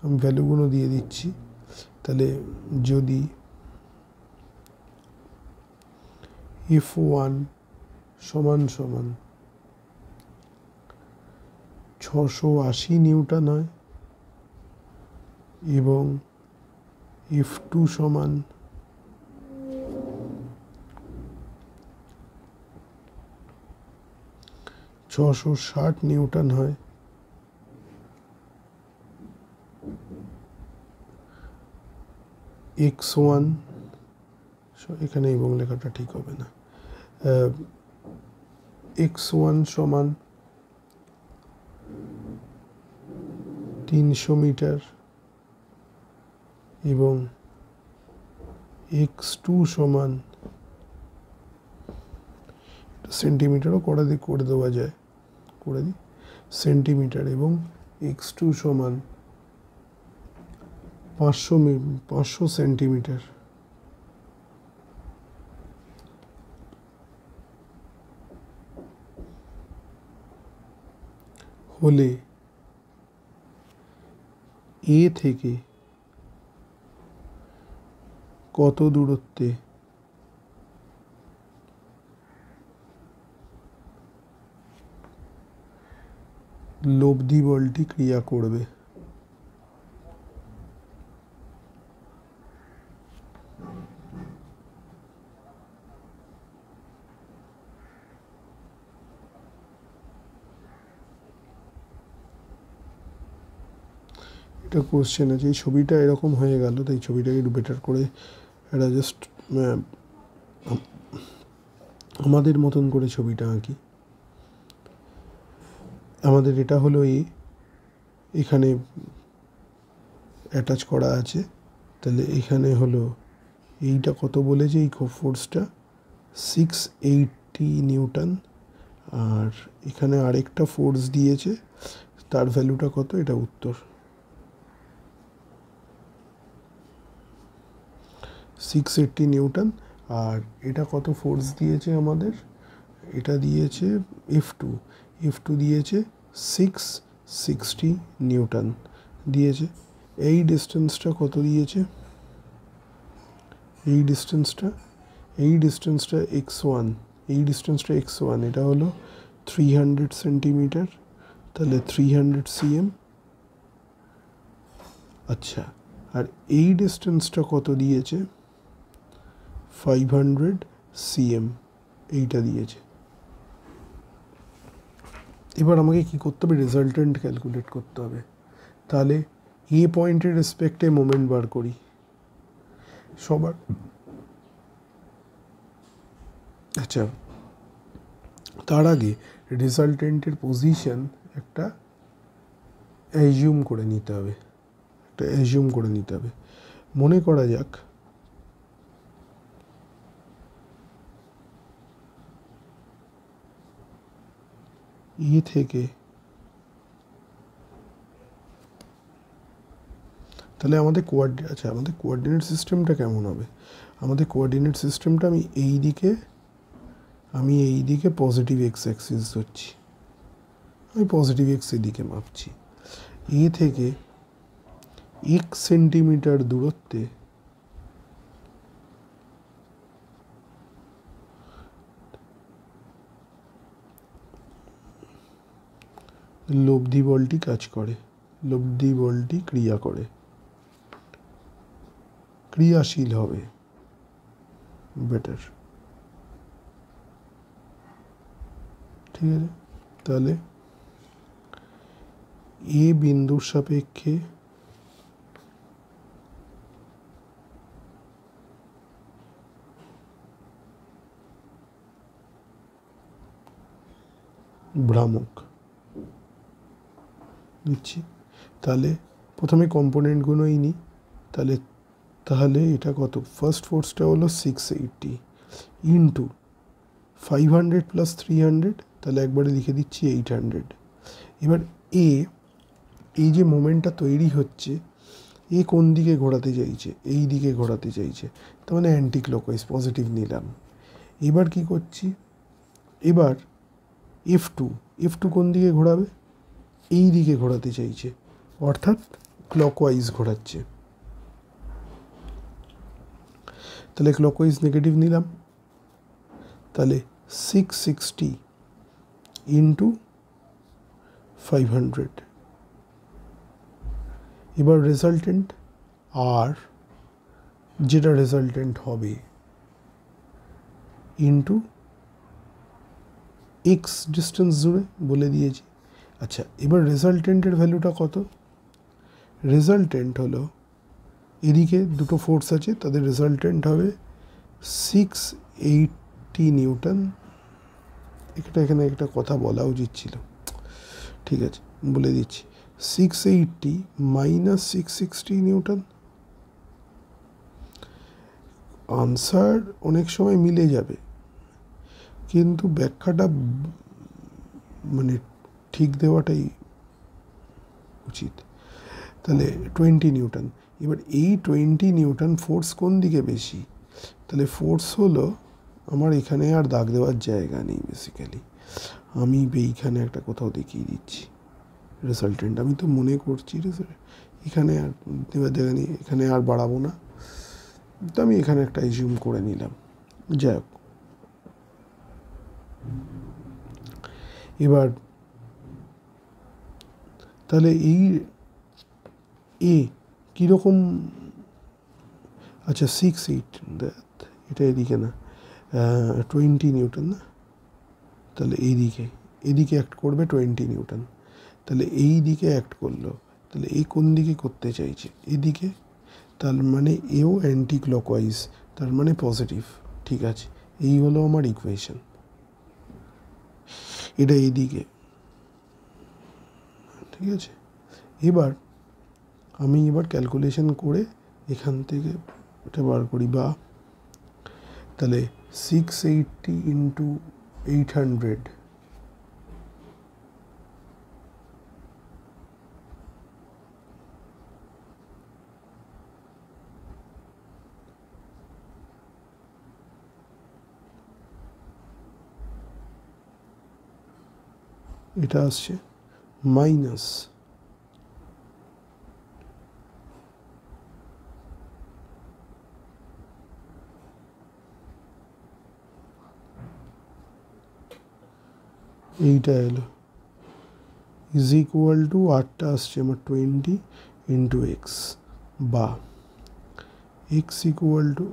আমি ভ্যালুগুলো দিয়ে দিচ্ছি। তাহলে যদি F1 সমান সমান 680 নিউটন হয় এবং F2 সমান 660 নিউটন হয়, x1 এখানে এবং লেখাটা ঠিক হবে না, x1 সমান 300 মিটার এবং x2 সমান সেন্টিমিটারও করে দেওয়া যায়, করে দিই সেন্টিমিটার, এবং x2 সমান 500 সেন্টিমিটার। হলে এ থেকে কত দূরত্বে লব্ধি বলটি ক্রিয়া করবে? এটা কোশ্চেন আছে। এই ছবিটা এরকম হয়ে গেল, তাই ছবিটাকে একটু বেটার করে এটা জাস্ট আমাদের মতন করে ছবিটা আঁকি। আমাদের এটা হলো এখানে অ্যাটাচ করা আছে, তাহলে এখানে হলো এইটা কত বলেছে, এই ফোর্সটা 680 নিউটন, আর এখানে আরেকটা ফোর্স দিয়েছে, তার ভ্যালুটা কত, এটা উত্তর 680 নিউটন। আর এটা কত ফোর্স দিয়েছে আমাদের, এটা দিয়েছে F2 দিয়েছে 660 নিউটন দিয়েছে। এই ডিস্টেন্সটা কত দিয়েছে, এই ডিস্টেন্সটা x1, এটা হলো 300 সেন্টিমিটার, তাহলে 300 cm। আচ্ছা, আর এই ডিস্টেন্সটা কত দিয়েছে, 500 cm, এইটা দিয়েছে। এবার আমাকে কি করতে হবে, রেজাল্টেন্ট ক্যালকুলেট করতে হবে। তাহলে এ পয়েন্টের রেসপেক্টে মোমেন্ট বার করি সবার। আচ্ছা, তার আগে রেজাল্টেন্টের পজিশন একটা অ্যাজিউম করে নিতে হবে, মনে করা যাক ই থেকে, তাহলে আমাদের কোঅর্ডিনেট সিস্টেমটা কেমন হবে? আমাদের কোঅর্ডিনেট সিস্টেমটা আমি এই দিকে পজিটিভ এক্স অ্যাক্সিস ধরছি, আমি পজিটিভ এক্স এদিকে মাপছি। এ থেকে 1 সেন্টিমিটার দূরত্বে লব্ধি বলটি কাজ করে, লব্ধি বলটি ক্রিয়াশীল হবে, বেটার। ঠিক আছে, তাহলে এ বিন্দুর সাপেক্ষে ভ্রামক দিচ্ছি। তাহলে প্রথমে কম্পোনেন্টগুলোই নিই, তাহলে এটা কত, ফার্স্ট ফোর্সটা হলো 680 ইন্টু 500 প্লাস 300, তাহলে একবারে লিখে দিচ্ছি 800। এবার এই যে মোমেন্টটা তৈরি হচ্ছে, এ কোন দিকে ঘোরাতে চাইছে, এই দিকে ঘোরাতে চাইছে, তার মানে অ্যান্টি ক্লকওয়াইজ, পজিটিভ নিলাম। এবার কি করছি, এবার F2 কোন দিকে ঘোরাবে, এই দিকে ঘোরাতে চাইছে, অর্থাৎ ক্লকওয়াইজ ঘোরাচ্ছে। তাহলে ক্লকওয়াইজ নেগেটিভ নিলাম, তাহলে 660 ইন্টু 500। এবার রেজাল্টেন্ট আর যেটা রেজাল্টেন্ট হবে ইন্টু এক্স ডিস্টেন্স জুড়ে বলে দিয়েছি। আচ্ছা, এবার রেজাল্টেন্টের ভ্যালুটা কত, রেজাল্টেন্ট হলো এদিকে দুটো ফোর্স আছে, তাদের রেজাল্টেন্ট হবে 680 নিউটন। এখানে একটা কথা বলা উচিত ছিল, ঠিক আছে বলে দিচ্ছি, 680 মাইনাস 660 নিউটন। আনসার অনেক সময় মিলে যাবে, কিন্তু ব্যাখ্যাটা মানে ঠিক দেওয়াটাই উচিত। তাহলে 20 নিউটন। এবার এই 20 নিউটন ফোর্স কোন দিকে বেশি, তাহলে ফোর্স হলো আমার এখানে আর দাগ দেওয়ার জায়গা নেই, বেসিক্যালি আমি এইখানে একটা কোথাও দেখিয়ে দিচ্ছি রেজাল্টেন্ট। আমি তো মনে করছি এখানে আর দেওয়ার জায়গা নেই, এখানে আর বাড়াবো না, তো আমি এখানে একটা এজিউম করে নিলাম। যাই হোক, এবার তাহলে এই এ কীরকম, আচ্ছা 680, এটা এদিকে না, 20 নিউটন না, তাহলে এদিকে অ্যাক্ট করবে 20 নিউটন, তাহলে এই দিকে অ্যাক্ট করলো, তাহলে এই কোন দিকে করতে চাইছে, এদিকে, তার মানে এও অ্যান্টি ক্লকওয়াইজ, তার মানে পজিটিভ। ঠিক আছে, এই হলো আমার ইকুয়েশন, এটা এইদিকে, ঠিক আছে। এবার আমি ক্যালকুলেশন করে এখান থেকে এটা বার করি, বা তাহলে 680 ইন্টু 800, এটা আসছে মাইনাস এইটা এলো ইজ ইকুয়াল টু, আরটা আসছে আমার 20 ইন্টু এক্স, বা এক্স ইকুয়াল টু,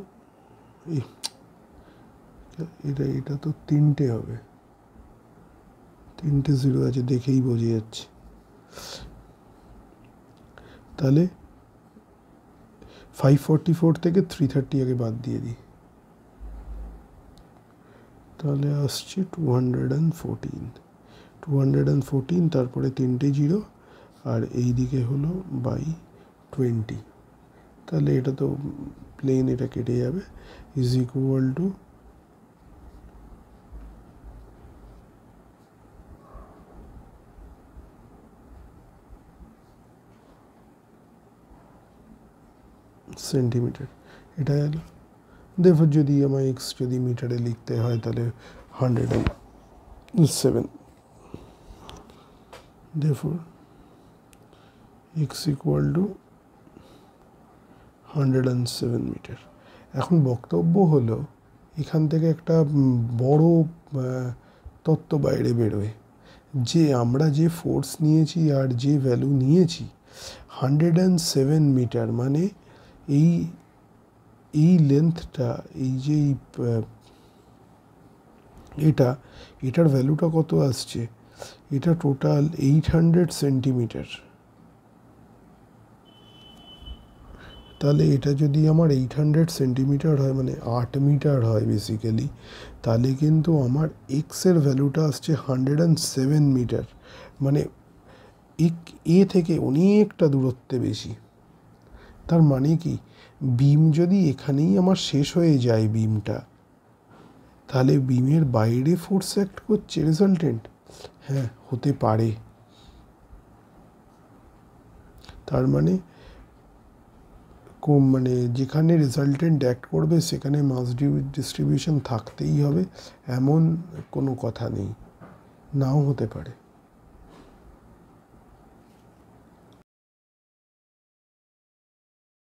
এটা তো তিনটে হবে, তিনটে জিরো আছে দেখেই বোঝা যাচ্ছে। তাহলে 544 থেকে 330 আগে বাদ দিয়ে দিই, তাহলে আসছে 214, তারপরে তিনটে জিরো, আর এই দিকে হলো বাই 20, তাহলে এটা তো প্লেন, এটা কেটে যাবে, ইজ ইকুয়াল টু সেন্টিমিটার, এটা এলো। দেখো যদি আমার এক্স যদি মিটারে লিখতে হয় তাহলে 107, দেখো এক্স ইকুয়াল টু 107 মিটার। এখন বক্তব্য হলো এখান থেকে একটা বড় তত্ত্ব বাইরে বেরোয়, যে আমরা যে ফোর্স নিয়েছি আর যে ভ্যালু নিয়েছি 107 মিটার, মানে এই লেন্থটা, এই যে এটার ভ্যালুটা কত আসছে, এটা টোটাল 800 সেন্টিমিটার। তাহলে এটা যদি আমার 800 সেন্টিমিটার হয়, মানে 8 মিটার হয় বেসিক্যালি, তাহলে কিন্তু আমার এক্সের ভ্যালুটা আসছে 107 মিটার, মানে এ থেকে অনেকটা দূরত্বে বেশি। তার মানে কি, বিম যদি এখানেই আমার শেষ হয়ে যায় বিমটা, তাহলে বিমের বাইরে ফোর্স অ্যাক্ট করছে রেজাল্টেন্ট, হ্যাঁ হতে পারে। তার মানে মানে যেখানে রেজাল্টেন্ট অ্যাক্ট করবে সেখানে মাস ডিস্ট্রিবিউশন থাকতেই হবে এমন কোনো কথা নেই, নাও হতে পারে।